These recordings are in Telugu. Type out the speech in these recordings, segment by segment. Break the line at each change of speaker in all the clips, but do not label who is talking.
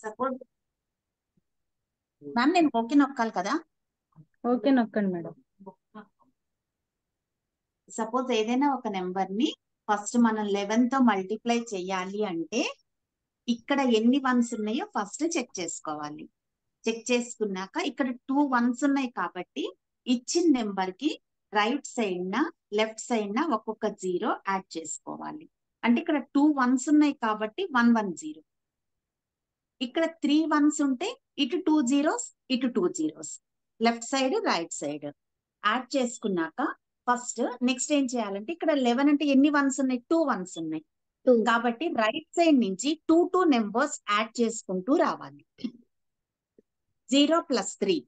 సపోజ్ మ్యామ్ నేను ఓకే నొక్కాలి కదా?
ఓకే నొక్కండి మేడం.
సపోజ్ ఏదైనా ఒక నెంబర్ ని ఫస్ట్ మనం 11 తో మల్టిప్లై చెయ్యాలి అంటే ఇక్కడ ఎన్ని వన్స్ ఉన్నాయో ఫస్ట్ చెక్ చేసుకోవాలి. చెక్ చేసుకున్నాక ఇక్కడ 2 వన్స్ ఉన్నాయి కాబట్టి ఇచ్చిన నెంబర్ కి రైట్ సైడ్ నా లెఫ్ట్ సైడ్ నా ఒక్కొక్క 0 యాడ్ చేసుకోవాలి. అంటే ఇక్కడ 2 వన్స్ ఉన్నాయి కాబట్టి 110. ఇక్కడ 3 వన్స్ ఉంటే ఇటు 2 జీరోస్ ఇటు 2 zeros, left side right side add చేసుకున్నాక ఫస్ట్ నెక్స్ట్ ఏం చేయాలంటే ఇక్కడ 11 అంటే ఎన్ని వన్స్ ఉన్నాయి? 2 వన్స్ ఉన్నాయి కాబట్టి రైట్ సైడ్ నుంచి 2 నెంబర్స్ యాడ్ చేసుకుంటూ రావాలి. 0 + 3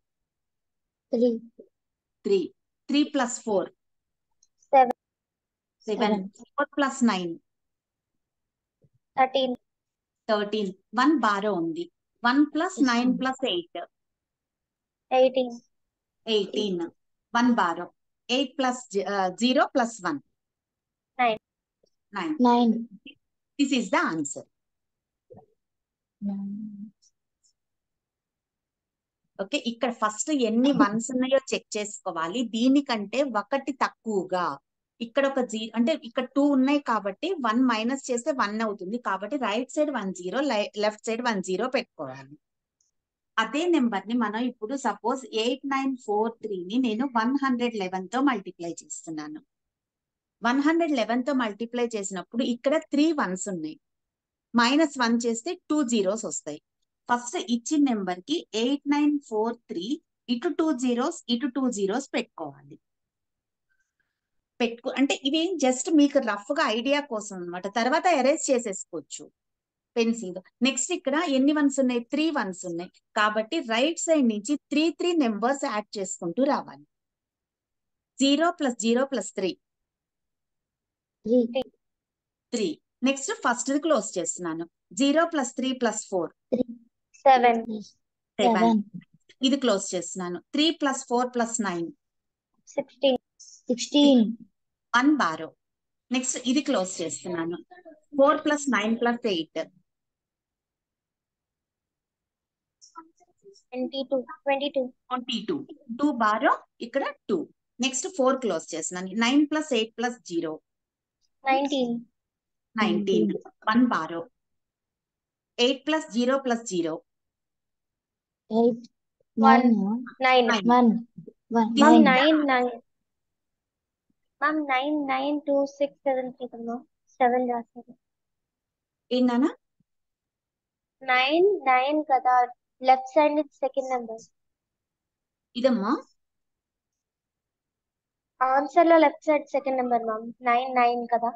3 3 + 4 7 4 + 9 13 1 బారో ఉంది. 1 + 9 + 8 18 1 borrow 8 + 0 + 1 9. This is the answer. Okay, ఇక్కడ ఫస్ట్ ఎన్ని వన్స్ ఉన్నాయో చెక్ చేసుకోవాలి. దీనికంటే ఒకటి తక్కువగా ఇక్కడ ఒక 0 అంటే ఇక్కడ 2 ఉన్నాయి కాబట్టి 1 మైనస్ చేస్తే 1 అవుతుంది. కాబట్టి రైట్ సైడ్ 1 0 లెఫ్ట్ సైడ్ 1 0 పెట్టుకోవాలి. అదే నెంబర్ ని మనం ఇప్పుడు సపోజ్ 8943 ని నేను 111 తో మల్టిప్లై చేస్తున్నాను. 111 తో మల్టిప్లై చేసినప్పుడు ఇక్కడ 3 వన్స్ ఉన్నాయి. -1 చేస్తే 2 జీరోస్ వస్తాయి. ఫస్ట్ ఇచ్చిన నెంబర్ కి 8943 ఇటు 2 జీరోస్ ఇటు 2 జీరోస్ పెట్టుకోవాలి. అంటే ఇవి జస్ట్ మీకు రఫ్ గా ఐడియా కోసం అన్నమాట. తర్వాత ఎరేజ్ చేసేసుకోవచ్చు పెన్సిల్. నెక్స్ట్ ఇక్కడ ఎన్ని వన్స్ ఉన్నాయి? 3 వన్స్ ఉన్నాయి కాబట్టి రైట్ సైడ్ నుంచి 3 నెంబర్స్ యాడ్ చేసుకుంటూ రావాలి. 0 + 0 + 3 3. నెక్స్ట్ ఫస్ట్ క్లోజ్ చేస్తున్నాను. 0 + 3 + 4 7. ఇది క్లోజ్ చేస్తున్నాను. 3 + 4 + 9 16. 1 బారో. నెక్స్ట్ ఇది క్లోజ్ చేస్తున్నాను. 4 + 9 + 8 22. 2 బారో ఇక్కడ 2. నెక్స్ట్ 4 క్లోజ్ చేస్తున్నాను. 9 + 8 + 0 19. 1 బారో. 8 + 0 + 0
9.
ఏంటన్నా
9 కదా, లెఫ్ట్ సైడ్ నుంచి సెకండ్ నెంబర్.
ఇదమ్మా
ఆన్సర్ లో left side second number ma'am. 9 కదా.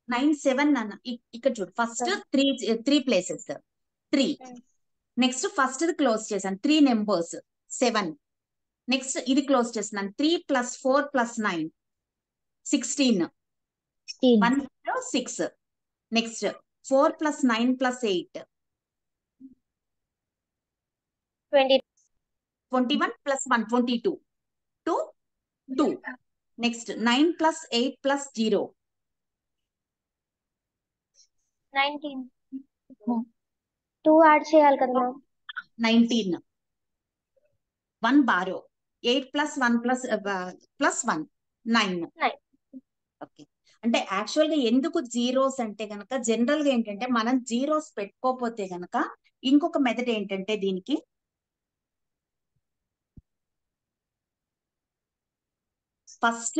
9 7 అన్న. ఇక్కడ చూడు first 3 places 3. Next first close చేశాను. 3 నెంబర్స్ 7. నెక్స్ట్ ఇది క్లోజ్ చేస్తున్నాను. 3 + 4 + 9 16. 1 0 6. నెక్స్ట్ 4 + 9 + 8 21 + 1 22 2 2. నెక్స్ట్ 9 + 8 + 0
19. 2 యాడ్ చేయాలి కదా మ్యామ్.
19. 1 బారో. 8 + 1 + 1 9. ఓకే, అంటే యాక్చువల్ గా ఎందుకు జీరోస్ అంటే గనక జనరల్ గా ఏంటంటే మనం జీరోస్ పెట్టుకోపోతే గనక ఇంకొక మెథడ్ ఏంటంటే దీనికి ఫస్ట్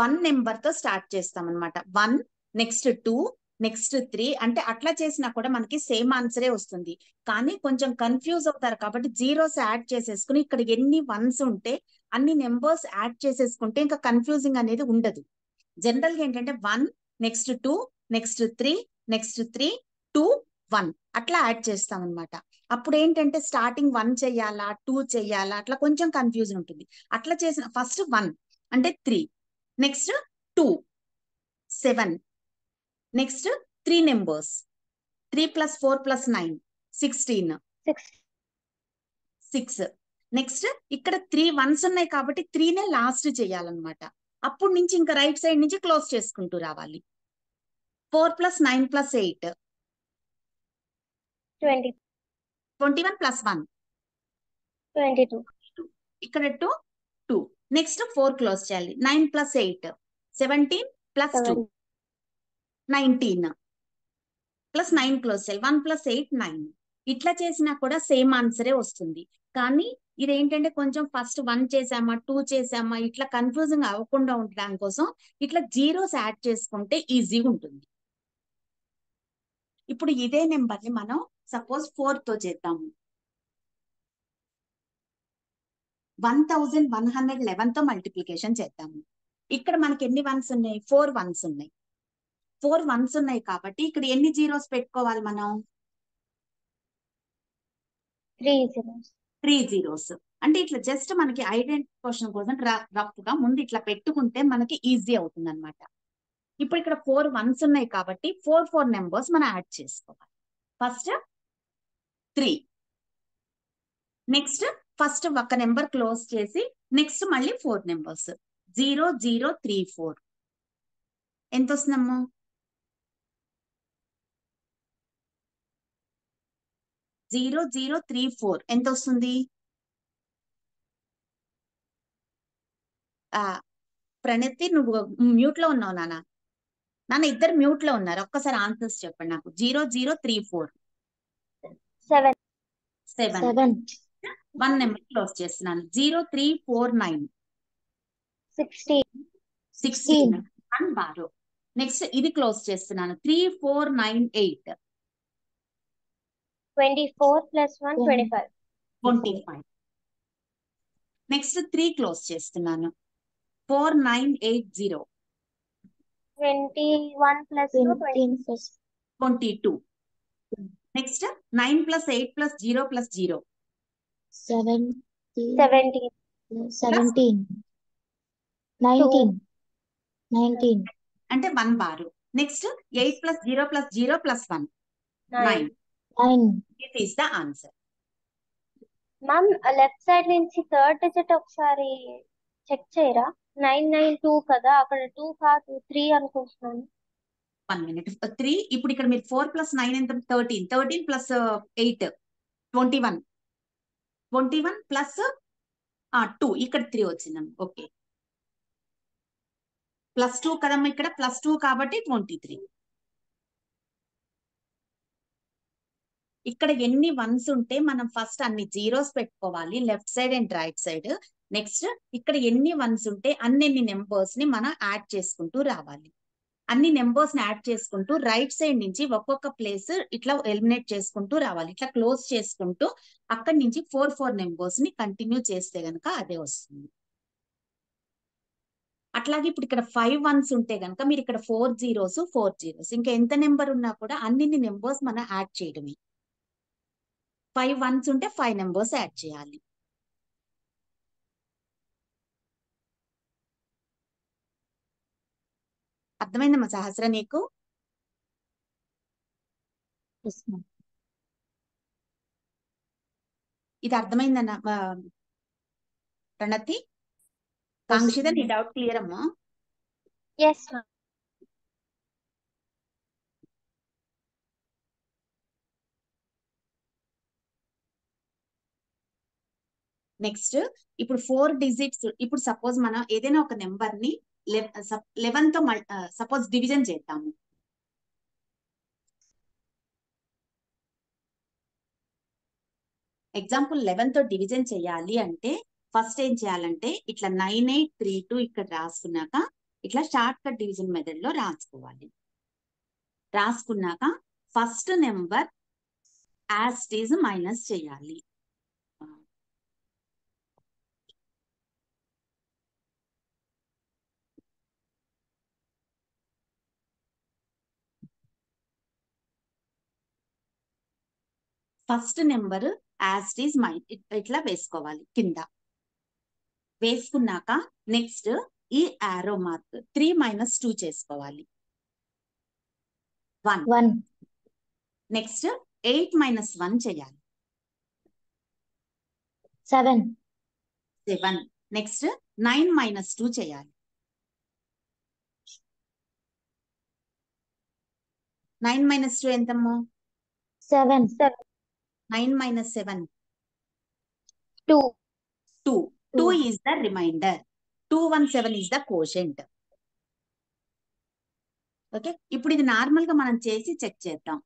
1 నెంబర్ తో స్టార్ట్ చేస్తాం అనమాట. 1 నెక్స్ట్ 2 నెక్స్ట్ 3 అంటే అట్లా చేసినా కూడా మనకి సేమ్ ఆన్సరే వస్తుంది. కానీ కొంచెం కన్ఫ్యూజ్ అవుతారు కాబట్టి జీరోస్ యాడ్ చేసేసుకుని ఇక్కడ ఎన్ని వన్స్ ఉంటే అన్ని నెంబర్స్ యాడ్ చేసేసుకుంటే ఇంకా కన్ఫ్యూజింగ్ అనేది ఉండదు. జనరల్ గా ఏంటంటే 1 నెక్స్ట్ 2 నెక్స్ట్ 3 నెక్స్ట్ 3 2 1 అట్లా యాడ్ చేస్తాం అనమాట. అప్పుడు ఏంటంటే స్టార్టింగ్ 1 చెయ్యాలా 2 చెయ్యాలా అట్లా కొంచెం కన్ఫ్యూజన్ ఉంటుంది. అట్లా చేసిన ఫస్ట్ 1 అంటే 3 నెక్స్ట్ 2 7 నెక్స్ట్ 3 నెంబర్స్ 3 + 4 + 9 16 6. నెక్స్ట్ ఇక్కడ 3 వన్స్ ఉన్నాయి కాబట్టి 3నే లాస్ట్ చేయాలన్నమాట. అప్పుడు నుంచి ఇంకా రైట్ సైడ్ నుంచి క్లోజ్ చేసుకుంటూ రావాలి. 4 + 9 + 8
20.
21 ప్లస్ 1
22.
ఇక్కడ 2 నెక్స్ట్ 4 క్లోజ్ చేయాలి. 9 ప్లస్ 8 17 ప్లస్ 2
7.
19 ప్లస్ 9 క్లోజ్ చేయాలి. 1 ప్లస్ 8 9. ఇట్లా చేసినా కూడా సేమ్ ఆన్సరే వస్తుంది. కానీ ఇదేంటంటే కొంచెం ఫస్ట్ 1 చేసామా 2 చేసామా ఇట్లా కన్ఫ్యూజింగ్ అవ్వకుండా ఉండడం కోసం ఇట్లా జీరోస్ యాడ్ చేసుకుంటే ఈజీగా ఉంటుంది. ఇప్పుడు ఇదే నెంబర్ని మనం సపోజ్ 4 తో చేద్దాము. 1111 తో మల్టిప్లికేషన్ చేద్దాము. ఇక్కడ మనకి ఎన్ని వన్స్ ఉన్నాయి? 4 వన్స్ ఉన్నాయి. 4 వన్స్ ఉన్నాయి కాబట్టి ఇక్కడ ఎన్ని జీరోస్ పెట్టుకోవాలి మనం?
3 zeros.
3 జీరోస్. అంటే ఇట్లా జస్ట్ మనకి ఐడెంటిఫికేషన్ కోసం రఫ్ గా ముందు ఇట్లా పెట్టుకుంటే మనకి ఈజీ అవుతుంది అనమాట. ఇప్పుడు ఇక్కడ 4 వన్స్ ఉన్నాయి కాబట్టి 4 నెంబర్స్ మనం యాడ్ చేసుకోవాలి. ఫస్ట్ 3, నెక్స్ట్ ఫస్ట్ ఒక నెంబర్ క్లోజ్ చేసి నెక్స్ట్ మళ్ళీ 4 నెంబర్స్ 0 0 3 4. ఎంత వస్తుందమ్మా? 0 0 3 4 ఎంత వస్తుంది? ప్రణతి నువ్వు మ్యూట్ లో ఉన్నావు నాన్న. ఇద్దరు మ్యూట్ లో ఉన్నారు. ఒక్కసారి ఆన్సర్స్ చెప్పండి నాకు. 0 0 3 4
7.
7. 1 నెంబర్ క్లోజ్ చేస్తున్నాను. 0 3 4 9 16 1 బారో. నెక్స్ట్ ఇది క్లోజ్ చేస్తున్నాను. 3 4 9 8
24 plus 1 25.
25. నెక్స్ట్ 3 క్లోజ్ చేస్తున్నాను. 4 9 8 0
21 plus 2
22. Next 9 plus 8 plus 0 plus 0
17.
19
అంటే 1 బారు. Next 8 plus 0 plus 0 plus 1 9.
9.
This is the answer.
Ma'am left side నుంచి థర్డ్ డిజిట్ ఒకసారి చెక్ చేయరా? 992 కదా, అక్కడ 2 కాదు 3 అనుకుంటున్నాను.
1 minute. 3. ఇప్పుడు ఇక్కడ మీరు 4 ప్లస్ 9 ఎంత? 13. 13 ప్లస్ 8 21. 21 ప్లస్ 2 ఇక్కడ 3 వచ్చిందమ్మ. ఓకే, ప్లస్ 2 కదమ్మా, ఇక్కడ ప్లస్ 2 కాబట్టి 23. ఇక్కడ ఎన్ని వన్స్ ఉంటే మనం ఫస్ట్ అన్ని జీరోస్ పెట్టుకోవాలి left side and right side. Next ఇక్కడ ఎన్ని వన్స్ ఉంటే అన్ని నెంబర్స్ ని మనం యాడ్ చేసుకుంటూ రావాలి. అన్ని నెంబర్స్ ని యాడ్ చేసుకుంటూ రైట్ సైడ్ నుంచి ఒక్కొక్క ప్లేస్ ఇట్లా ఎలిమినేట్ చేసుకుంటూ రావాలి. ఇట్లా క్లోజ్ చేసుకుంటూ అక్కడి నుంచి 4 నెంబర్స్ ని కంటిన్యూ చేస్తే గనక అదే వస్తుంది. అట్లాగే ఇప్పుడు ఇక్కడ 5 వన్స్ ఉంటే గనక మీరు ఇక్కడ 4 జీరోస్ ఇంకా ఎంత నెంబర్ ఉన్నా కూడా అన్ని నెంబర్స్ మనం యాడ్ చేయడమే. 5 వన్స్ ఉంటే 5 నెంబర్స్ యాడ్ చేయాలి. అర్థమైందమ్మా సహస్ర నీకు? ఇది అర్థమైందన్న ప్రణతి? కాంక్షిత నీ డౌట్ క్లియర్ అమ్మా?
Yes, ma'am.
నెక్స్ట్ ఇప్పుడు 4 డిజిట్స్. ఇప్పుడు సపోజ్ మనం ఏదైనా ఒక నెంబర్ ని 11 తో సపోజ్ డివిజన్ చేద్దాము. ఎగ్జాంపుల్ 11 తో డివిజన్ చేయాలి అంటే ఫస్ట్ ఏం చేయాలంటే ఇట్లా 9832 ఇక్కడ రాసుకున్నాక ఇట్లా షార్ట్ కట్ డివిజన్ మెథడ్ లో రాసుకోవాలి. రాసుకున్నాక first number as it is minus చేయాలి. First number as it is ఇట్లా వేసుకోవాలి కింద. వేసుకున్నాక నెక్స్ట్ ఈ యారో మార్క్ 3 - 2 చేసుకోవాలి. 1. నెక్స్ట్ 8 - 1 చేయాలి. 7. నెక్స్ట్ 9 - 2 చేయాలి. 9 - 2 ఎంతమ్మో?
7.
9 minus 7,
2.
2. 2
2.
is the remainder. 217 is the quotient. Okay, ఇప్పుడు ఇది నార్మల్ గా మనం చేసి చెక్ చేద్దాం.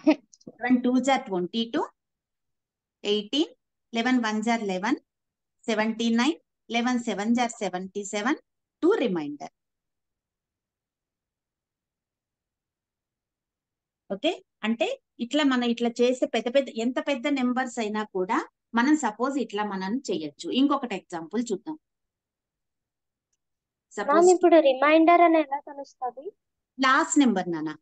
7 2s are 22, 18, 11 1s are 11, 79, 11 7s are 77, 2 remainder. Okay, అంటే ఇట్లా మనం ఇట్లా చేసే ఎంత పెద్ద నెంబర్స్ అయినా కూడా మనం సపోజ్ ఇట్లా మనం చేయొచ్చు. ఇంకొకటి ఎగ్జాంపుల్ చూద్దాం.
మ్యామ్
సపోజ్
ఇప్పుడు రిమైండర్ అని ఎలా తెలుస్తుంది?
లాస్ట్ నెంబర్ నానా,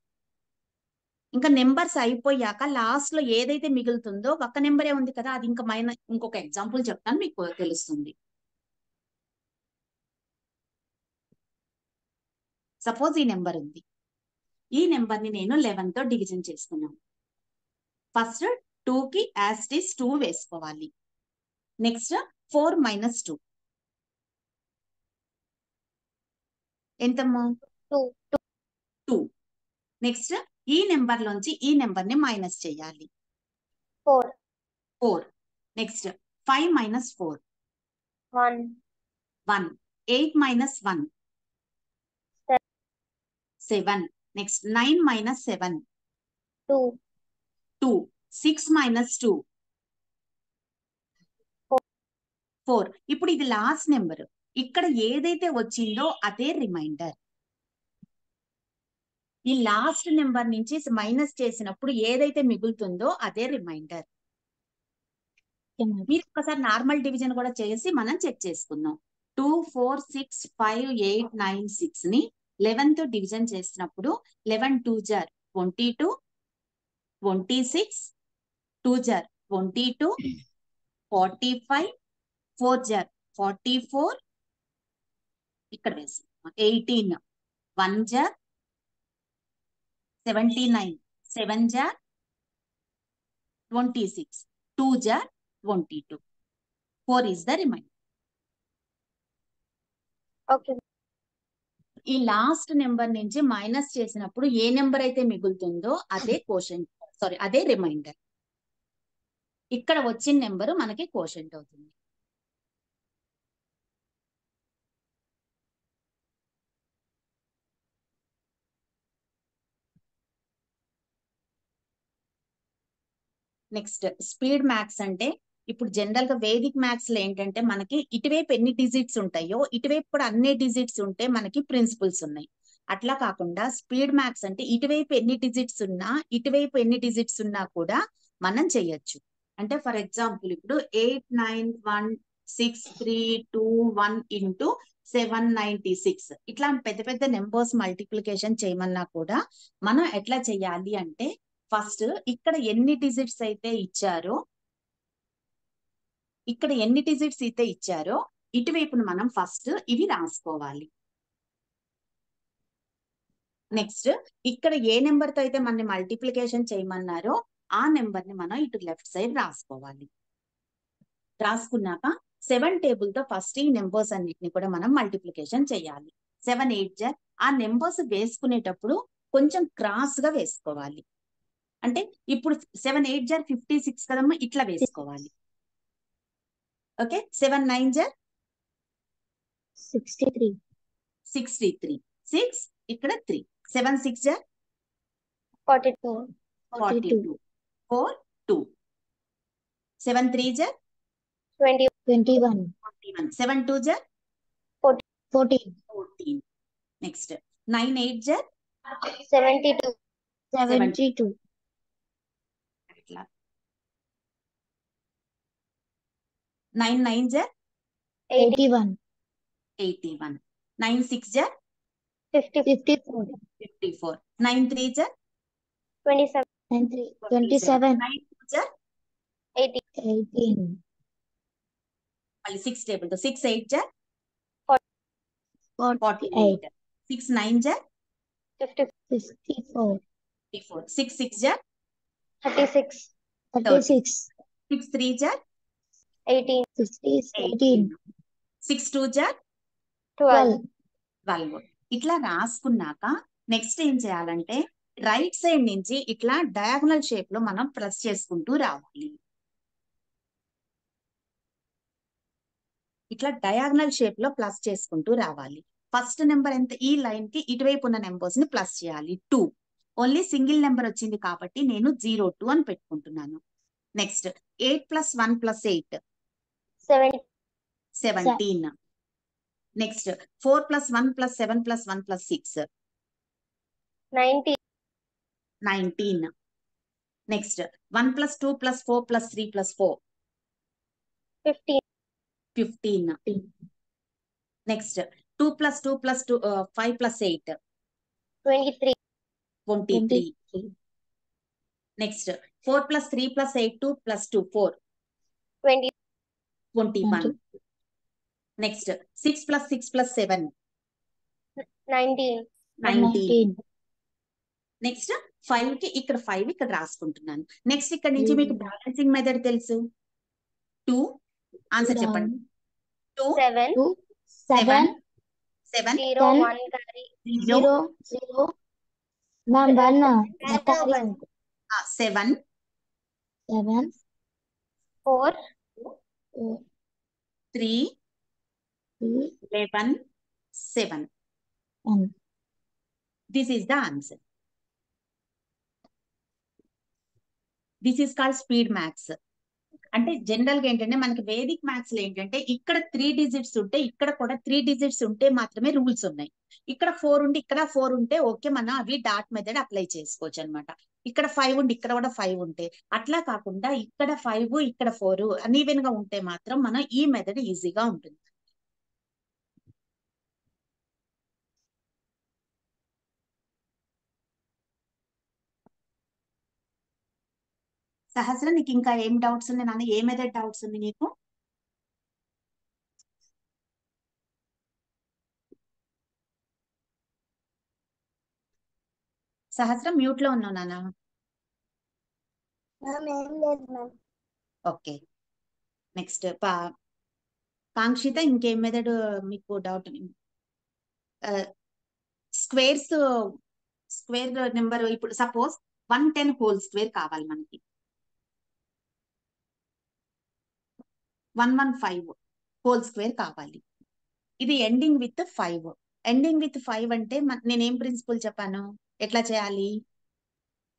ఇంకా నెంబర్స్ అయిపోయాక లాస్ట్ లో ఏదైతే మిగులుతుందో ఒక్క నెంబరే ఉంది కదా, అది ఇంకా ఇంకొక ఎగ్జాంపుల్ చెప్తాను, మీకు తెలుస్తుంది. సపోజ్ ఈ నెంబర్ ఉంది, ఈ నెంబర్ ని నేను 11 తో డివిజన్ చేస్తున్నాను. ఫస్ట్ 2 కి యాజ్ ఇట్ ఈస్ 2 వేసుకోవాలి. నెక్స్ట్ 4 minus 2 ఎంతమ్మా?
2.
2. నెక్స్ట్ ఈ నెంబర్ లోంచి ఈ నెంబర్ ని మైనస్ చేయాలి.
4.
4. Next 5 minus 4,
1.
1. 8 minus 1, 7. Next 9 minus 7,
2.
2. 6 minus 2, 4. ఇప్పుడు ఇది లాస్ట్ నెంబర్, ఇక్కడ ఏదైతే వచ్చిందో అదే రిమైండర్. ఈ లాస్ట్ నెంబర్ నుంచి మైనస్ చేసినప్పుడు ఏదైతే మిగులుతుందో అదే రిమైండర్. మీరు ఒకసారి నార్మల్ డివిజన్ కూడా చేసి మనం చెక్ చేసుకుందాం. 2 4 6 5 8 9 6 ని 11 తో డివిజన్ చేసినప్పుడు 11 2s are 22, 26, 2s are 22, 45, 4s are 44, ఇక్కడ వేసి 18, 1s are 79, 7s are 26, 2s are 22, 4 is the remainder.
Okay.
ఈ లాస్ట్ నెంబర్ నుంచి మైనస్ చేసినప్పుడు ఏ నెంబర్ అయితే మిగులుతుందో అదే కోషెంట్, అదే రిమైండర్. ఇక్కడ వచ్చిన నెంబర్ మనకి కోషెంట్ అవుతుంది. నెక్స్ట్ స్పీడ్ మ్యాథ్స్ అంటే, ఇప్పుడు జనరల్ గా వేదిక్ మ్యాథ్స్ లో ఏంటంటే మనకి ఇటువైపు ఎన్ని డిజిట్స్ ఉంటాయో ఇటువైపు కూడా అన్ని డిజిట్స్ ఉంటే మనకి ప్రిన్సిపల్స్ ఉన్నాయి. అట్లా కాకుండా స్పీడ్ మ్యాథ్స్ అంటే ఇటువైపు ఎన్ని డిజిట్స్ ఉన్నా ఇటువైపు ఎన్ని డిజిట్స్ ఉన్నా కూడా మనం చేయొచ్చు. అంటే ఫర్ ఎగ్జాంపుల్ ఇప్పుడు 8 9 1 6 3 2 1 ఇంటూ 796 ఇట్లా పెద్ద పెద్ద నెంబర్స్ మల్టిప్లికేషన్ చేయమన్నా కూడా మనం ఎట్లా చేయాలి అంటే, ఫస్ట్ ఇక్కడ ఎన్ని డిజిట్స్ అయితే ఇచ్చారో ఇటువైపును మనం ఫస్ట్ ఇవి రాసుకోవాలి. నెక్స్ట్ ఇక్కడ ఏ నెంబర్ తో అయితే మనని మల్టిప్లికేషన్ చేయమన్నారో ఆ నెంబర్ ని మనం ఇటు లెఫ్ట్ సైడ్ రాసుకోవాలి. రాసుకున్నాక 7 టేబుల్ తో ఫస్ట్ ఈ నెంబర్స్ అన్నిటిని కూడా మనం మల్టిప్లికేషన్ చేయాలి. 7 8 ఆ నెంబర్స్ వేసుకునేటప్పుడు కొంచెం క్రాస్ గా వేసుకోవాలి. అంటే ఇప్పుడు 7 8 56 కదమ్మా, ఇట్లా వేసుకోవాలి. ఓకే, 7 9
63.
63, 6 ఇక్కడ 3, 7 6
42.
42, 4 2, 7 3
20.
21.
41, 7 2
14.
14. నెక్స్ట్ 9 8
72.
72.
అట్లా 9 9
81.
81, 9 6
50.
54.
54, 9 3
27.
27.
9 2
80.
18.
మళ్ళీ 6 టేబుల్ తో 6 8
48.
48, 6 9
50.
54.
54, 6 6
36.
36.
6 3
18.
18.
6 2
12.
12. ఇట్లా రాసుకున్నాక నెక్స్ట్ ఏం చేయాలంటే రైట్ సైడ్ నుంచి ఇట్లా డయాగనల్ షేప్ లో మనం ప్లస్ చేసుకుంటూ రావాలి. ఇట్లా డయాగనల్ షేప్ లో ప్లస్ చేసుకుంటూ రావాలి. ఫస్ట్ నెంబర్ ఎంత, ఈ లైన్ కి ఇటువైపు ఉన్న నెంబర్స్ ని ప్లస్ చేయాలి. 2 ఓన్లీ సింగిల్ నెంబర్ వచ్చింది కాబట్టి నేను 02 అని పెట్టుకుంటున్నాను. Next 8 + 1 + 8 17. Next 4 + 1 + 7 + 1 + 6 19. Next 1 + 2 + 4 + 3 + 4 15. Next 2 + 2 + 2 5 + 8 23. Next 4 + 3 + 8 2 + 2 4 21. Next 6 + 6 + 7 19. Next 5 కి ఇక్కడ 5 ఇక్కడ రాసుకుంటున్నాను. నెక్స్ట్ ఇక్కడ నుంచి మీకు బ్యాలెన్సింగ్ మెథడ్ తెలుసు. 2 ఆన్సర్ చెప్పండి. 2 7 7 0
0 ma'am 1
7
4
3 11 7. This is the answer. This is called speed maths. అంటే జనరల్ గా ఏంటంటే మనకి వేదిక్ మ్యాథ్స్ లో ఏంటంటే ఇక్కడ 3 డిజిట్స్ ఉంటే ఇక్కడ కూడా 3 డిజిట్స్ ఉంటే మాత్రమే రూల్స్ ఉన్నాయి. ఇక్కడ 4 ఉండి ఇక్కడ 4 ఉంటే ఓకే, మనం అవి డాట్ మెథడ్ అప్లై చేసుకోవచ్చు అనమాట. ఇక్కడ 5 ఉండి ఇక్కడ కూడా 5 ఉంటే, అట్లా కాకుండా ఇక్కడ 5 ఇక్కడ 4 అన్ఈవెన్ గా ఉంటే మాత్రం మనం ఈ మెథడ్ ఈజీగా ఉంటుంది. సహస్ర, నీకు ఇంకా ఏం డౌట్స్ ఉన్నాయి నాన్న? ఏ మెథడ్ డౌట్స్ ఉంది నీకు? సహస్ర మ్యూట్ లో ఉన్నావు నాన్న. ఓకే, నెక్స్ట్ కాంక్షిత, ఇంకేం మెథడ్ మీకు డౌట్? స్క్వేర్ నెంబర్ ఇప్పుడు సపోజ్ 110 హోల్ స్క్వేర్ కావాలి మనకి. 115 హోల్ స్క్వేర్ కావాలి. ఇది ఎండింగ్ విత్ 5. ఎండింగ్ విత్ 5 అంటే నేనేం ప్రిన్సిపల్ చెప్పాను, ఎట్లా చేయాలి?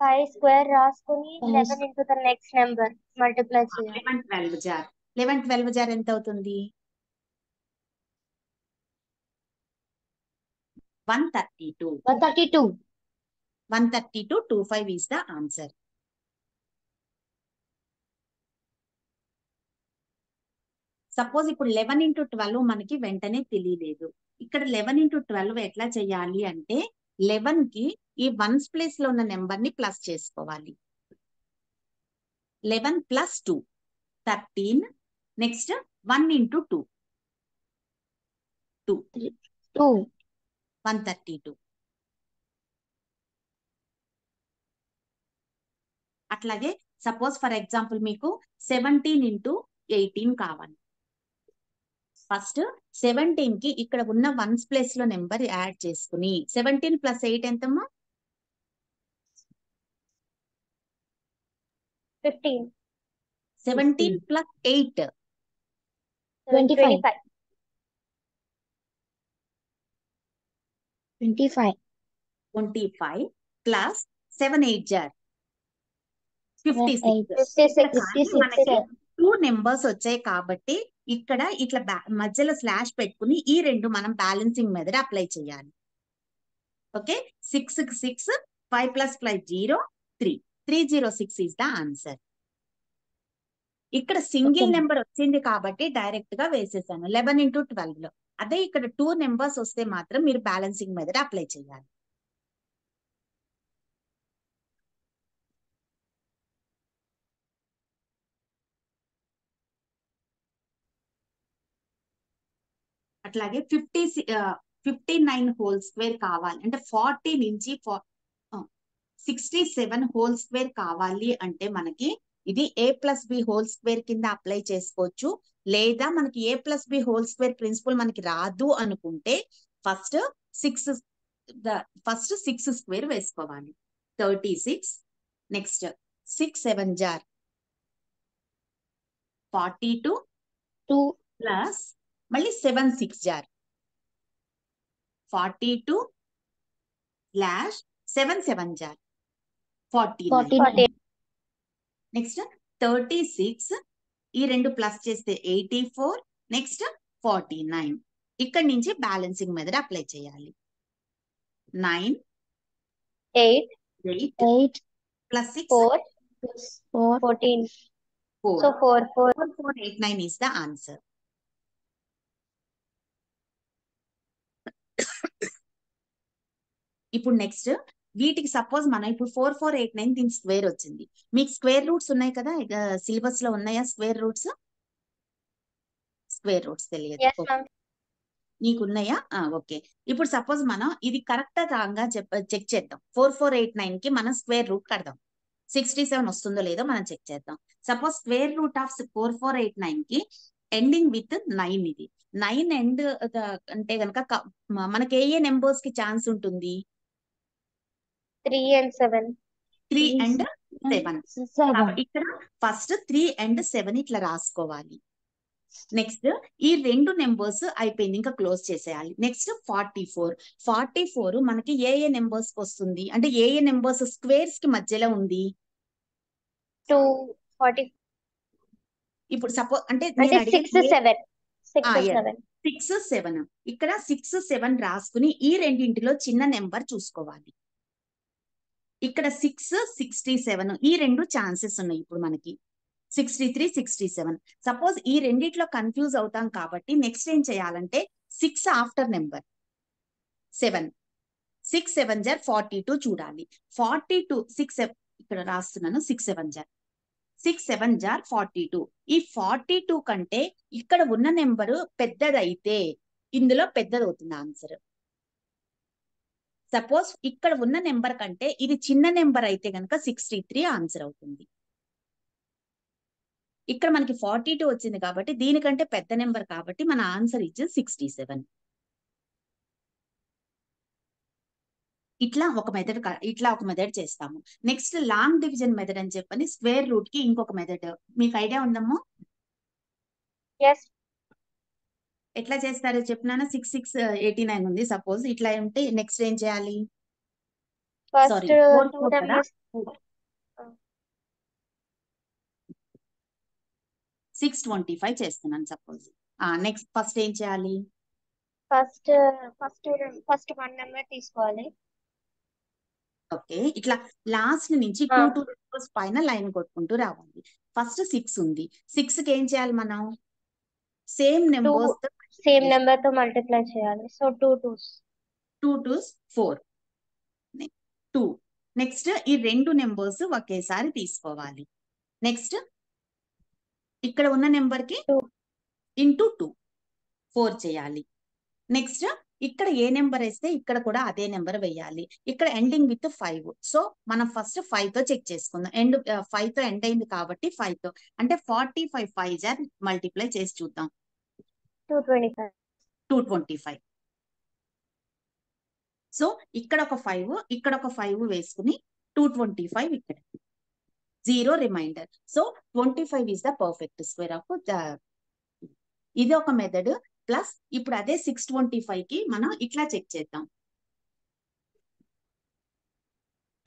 5 స్క్వేర్ రాసుకుని 11 into the next number multiply చేయాలి.
11 12 జార్ 11 12 జార్ ఎంత అవుతుంది? 132. 132.25 is the answer. సపోజ్ ఇప్పుడు 11 into 12 మనకి వెంటనే తెలియలేదు. ఇక్కడ 11 into 12 ఎట్లా చేయాలి అంటే 11 కి ఈ వన్స్ ప్లేస్ లో ఉన్న నెంబర్ ని ప్లస్ చేసుకోవాలి. 11 + 2 13. Next 1 into 2 132. అట్లాగే సపోజ్ ఫర్ ఎగ్జాంపుల్ మీకు 17 into 18 కావాలి. ఫస్ట్ 17 కి ఇక్కడ ఉన్న వన్స్ ప్లేస్ లో నెంబర్ యాడ్ చేసుకుని 17 + 8 ఎంతమ్మా?
15.
17 + 8
25
plus 7 8 జార్ 56.
56.
మనకి 2 నెంబర్స్ వచ్చాయి కాబట్టి ఇక్కడ ఇట్లా మధ్యలో స్లాష్ పెట్టుకుని ఈ రెండు మనం బ్యాలెన్సింగ్ మెథడ్ అప్లై చేయాలి. Okay, 6 6 5 + 5 0 3 306 is the answer. ఇక్కడ సింగిల్ నెంబర్ వచ్చింది కాబట్టి డైరెక్ట్ గా వేసేసాను 11 into 12 లో. అదే ఇక్కడ 2 నెంబర్స్ వస్తే మాత్రం మీరు బ్యాలెన్సింగ్ మెథడ్ అప్లై చేయాలి. అట్లాగే 59 హోల్ స్క్వేర్ కావాలి అంటే 40 నుంచి 67 హోల్ స్క్వేర్ కావాలి అంటే మనకి ఇది a + b హోల్ స్క్వేర్ కింద అప్లై చేసుకోవచ్చు. లేదా మనకి a + b whole square principle మనకి రాదు అనుకుంటే ఫస్ట్ 6 స్క్వేర్ వేసుకోవాలి. 36. నెక్స్ట్ 6 7 జార్ 42
2
ప్లస్ మళ్ళీ 7 6 జార్ 42 స్లాష్ 7 7 జార్ 49.
49
నెక్స్ట్ 36 ఈ రెండు ప్లస్ చేస్తే 84. నెక్స్ట్ 49. ఇక్కడ నుంచి బ్యాలెన్సింగ్ మెథడ్ అప్లై చేయాలి. 9
8
8
8
plus 6
4
plus 4
14.
4.
So 4 4.
4489 is the answer. ఇప్పుడు నెక్స్ట్ వీటికి సపోజ్ మనం ఇప్పుడు 4489 దీని స్క్వేర్ వచ్చింది. మీకు స్క్వేర్ రూట్స్ ఉన్నాయి కదా, సిలబస్ లో ఉన్నాయా స్క్వేర్ రూట్స్? స్క్వేర్ రూట్స్ తెలియదు.
Yes, ma'am.
నీకు ఉన్నాయా? ఓకే. ఇప్పుడు సపోజ్ మనం ఇది కరెక్టా రాంగా చెక్ చేద్దాం. 4489 కి మనం స్క్వేర్ రూట్ కడదాం. 67 వస్తుందో లేదో మనం చెక్ చేద్దాం. సపోజ్ స్క్వేర్ రూట్ ఆఫ్ 4489 కి ఎండింగ్ విత్ 9 ఇది 9 ఎండ్ అంటే కనుక మనకి ఏ నెంబర్స్ కి ఛాన్స్ ఉంటుంది?
3 and 7.
3 and 7.
7
ఇక్కడ ఫస్ట్ 3 and 7 ఇట్లా రాసుకోవాలి. నెక్స్ట్ ఈ రెండు నెంబర్స్ అయిపోయింది, ఇంకా క్లోజ్ చేసేయాలి. నెక్స్ట్ 44 మనకి ఏ నెంబర్స్ కి వస్తుంది అంటే ఏ నెంబర్స్ స్క్వేర్స్ కి మధ్యలో ఉంది?
2 40.
ఇప్పుడు సపోజ్ అంటే
అంటే
నేను
6 7. 6 7.
6 7 ఇక్కడ 6 7 రాసుకుని ఈ రెండింటిలో చిన్న నెంబర్ చూసుకోవాలి. ఇక్కడ 6 67 ఈ రెండు ఛాన్సెస్ ఉన్నాయి ఇప్పుడు మనకి. 63 67. సపోజ్ ఈ రెండిట్లో కన్ఫ్యూజ్ అవుతాం కాబట్టి నెక్స్ట్ ఏం చేయాలంటే 6 ఆఫ్టర్ నెంబర్ 7 6 7 జార్ 42 చూడాలి. 42 6 ఇక్కడ రాస్తున్నాను 6 7 జార్ 6 7 జార్ 42. ఈ 42 కంటే ఇక్కడ ఉన్న నెంబరు పెద్దదైతే ఇందులో పెద్దదవుతుంది ఆన్సర్. సపోజ్ ఇక్కడ ఉన్న నెంబర్ కంటే ఇది చిన్న నెంబర్ అయితే కనుక 63 ఆన్సర్ అవుతుంది. ఇక్కడ మనకి 42 వచ్చింది కాబట్టి దీనికంటే పెద్ద నెంబర్ కాబట్టి మన ఆన్సర్ ఇచ్చి 67. ఇట్లా ఒక మెథడ్ చేస్తాము. నెక్స్ట్ లాంగ్ డివిజన్ మెథడ్ అని చెప్పని స్క్వేర్ రూట్ కి ఇంకొక మెథడ్ మీకు ఐడియా ఉందమ్మో?
Yes.
ఎట్లా చేస్తారో చెప్పినాను. 6 6 89 ఉంది. సపోజ్ ఇట్లా ఉంటే నెక్స్ట్ ఏం చేయాలి?
First
సారీ
2
4 కదా,
numbers.
625 చేస్తున్నాను సపోజ్. నెక్స్ట్ ఫస్ట్ ఏం చేయాలి?
ఫస్ట్ 1 నెంబర్ తీసుకోవాలి.
ఓకే, ఇట్లా లాస్ట్ నుంచి 2 నెంబర్స్ పైన లైన్ కొట్టుకుంటూ రావాలి. ఫస్ట్ 6 ఉంది. 6 కి ఏం చేయాలి మనం? సేమ్ నెంబర్స్
సేమ్ నెంబర్ తో మల్టిప్లై చేయాలి. So 2 2s
2 2s 4 2. నెక్స్ట్ ఈ రెండు నెంబర్స్ ఒకేసారి తీసుకోవాలి. నెక్స్ట్ ఇక్కడ ఉన్న నెంబర్ కి ఇంటూ 2 4 చేయాలి. నెక్స్ట్ ఇక్కడ ఏ నెంబర్ వేస్తే ఇక్కడ కూడా అదే నెంబర్ వేయాలి. ఇక్కడ ఎండింగ్ విత్ 5. సో మనం ఫస్ట్ 5 తో చెక్ చేసుకుందాం. 5 తో ఎండ్ అయింది కాబట్టి 5 తో అంటే 45 5 జార్ మల్టిప్లై చేసి చూద్దాం.
225.
225. సో ఇక్కడ ఒక 5 ఇక్కడ ఒక 5 వేసుకుని 225 ఇక్కడ 0 remainder. So 25 is the perfect square of ఇది ఒక మెథడ్. ప్లస్ ఇప్పుడు అదే 625 కి మనం ఇట్లా చెక్ చేద్దాం.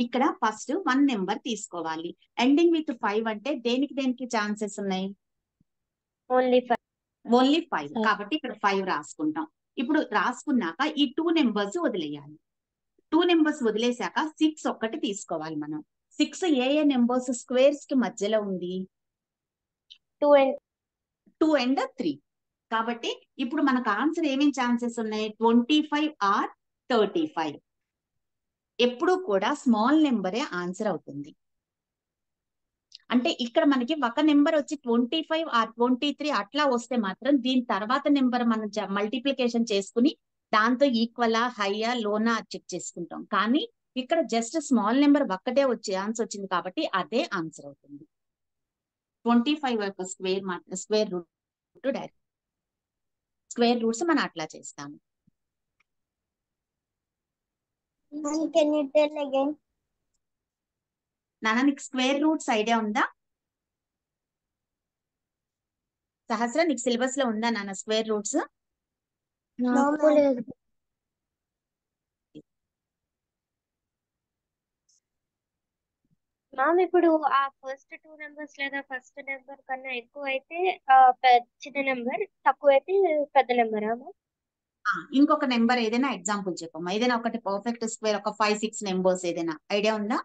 ఇక్కడ ఫస్ట్ 1 నెంబర్ తీసుకోవాలి. ఎండింగ్ విత్ 5 అంటే దేనికి ఛాన్సెస్ ఉన్నాయి?
ఓన్లీ
5 కాబట్టి ఇక్కడ 5 రాసుకుంటాం. ఇప్పుడు రాసుకున్నాక ఈ 2 నెంబర్స్ వదిలేయాలి. 2 నెంబర్స్ వదిలేశాక 6 ఒక్కటి తీసుకోవాలి మనం. 6 ఏ నెంబర్స్ స్క్వేర్స్ కి మధ్యలో ఉంది? 2 and 3. కాబట్టి ఇప్పుడు మనకు ఆన్సర్ ఏమేమి ఛాన్సెస్ ఉన్నాయి? 25 ఆర్ 35. ఎప్పుడు కూడా స్మాల్ నెంబరే ఆన్సర్ అవుతుంది. అంటే ఇక్కడ మనకి ఒక నెంబర్ వచ్చి 25 ఆర్ 23 అట్లా వస్తే మాత్రం దీని తర్వాత నెంబర్ మనం మల్టిప్లికేషన్ చేసుకుని దాంతో ఈక్వలా హైయా లోనా చెక్ చేసుకుంటాం. కానీ ఇక్కడ జస్ట్ స్మాల్ నెంబర్ ఒక్కటే ఆన్సర్ వచ్చింది కాబట్టి అదే ఆన్సర్ అవుతుంది. 25 యొక్క square root direct square roots మనం అట్లా చేస్తాము.
Can you tell again?
నాన్న నీకు స్క్వేర్ రూట్స్ ఐడియా ఉందా? సహస్ర నీకు సిలబస్ లో ఉందా నాన్న స్క్వేర్ రూట్స్?
నాకు లేదు.
మ్యామ్ ఇప్పుడు ఆ ఫస్ట్ 2 నెంబర్స్ లేదా ఫస్ట్ నెంబర్ కన్నా ఎక్కువ అయితే చిన్న నెంబర్, తక్కువ అయితే పెద్ద నెంబరా మ్యామ్?
ఇంకొక నెంబర్ ఏదైనా ఎగ్జాంపుల్ చెప్పమ్మా, ఏదైనా ఒకటి పర్ఫెక్ట్ స్క్వేర్, ఒక 5-6 నెంబర్స్ ఏదైనా ఐడియా ఉందా?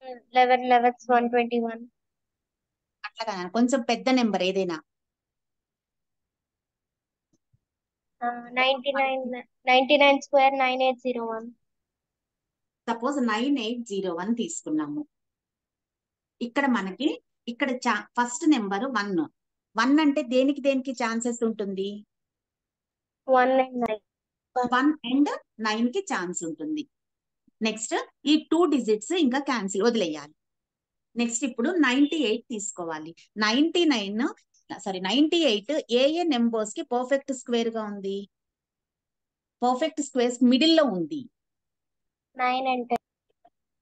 Hmm, 11 11 121.
అట్లా కదా, కొంచెం పెద్ద నెంబర్ ఏదైనా.
99 స్క్వేర్ 9801.
సపోజ్ 9801 తీసుకున్నాము. ఇక్కడ మనకి ఇక్కడ ఫస్ట్ నెంబర్ 1. 1 అంటే దేనికి దేనికి ఛాన్సెస్ ఉంటుంది?
1 and 9.
1 and 9 కి ఛాన్స్ ఉంటుంది. నెక్స్ట్ ఈ 2 డిజిట్స్ ఇంకా క్యాన్సిల్ వదిలేయాలి. నెక్స్ట్ ఇప్పుడు 98 తీసుకోవాలి. 98 ఏ నెంబర్స్ కి పర్ఫెక్ట్ స్క్వేర్ గా ఉంది? పర్ఫెక్ట్ స్క్వేర్స్ మిడిల్ లో ఉంది.
9 and 10.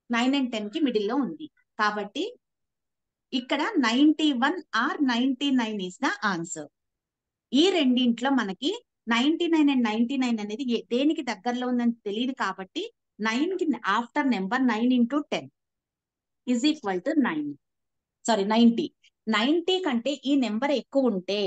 9 and 10 కి మిడిల్ లో ఉంది. కాబట్టి ఇక్కడ 91 ఆర్ 99 ఈస్ ద ఆన్సర్. ఈ రెండింట్లో మనకి 99 అండ్ 99 అనేది దేనికి దగ్గరలో ఉందని తెలియదు కాబట్టి 9 కి after number 9 into 10 is equal to 9. Sorry 90. 90 కంటే ఈ నెంబర్ ఎక్కువ ఉంటే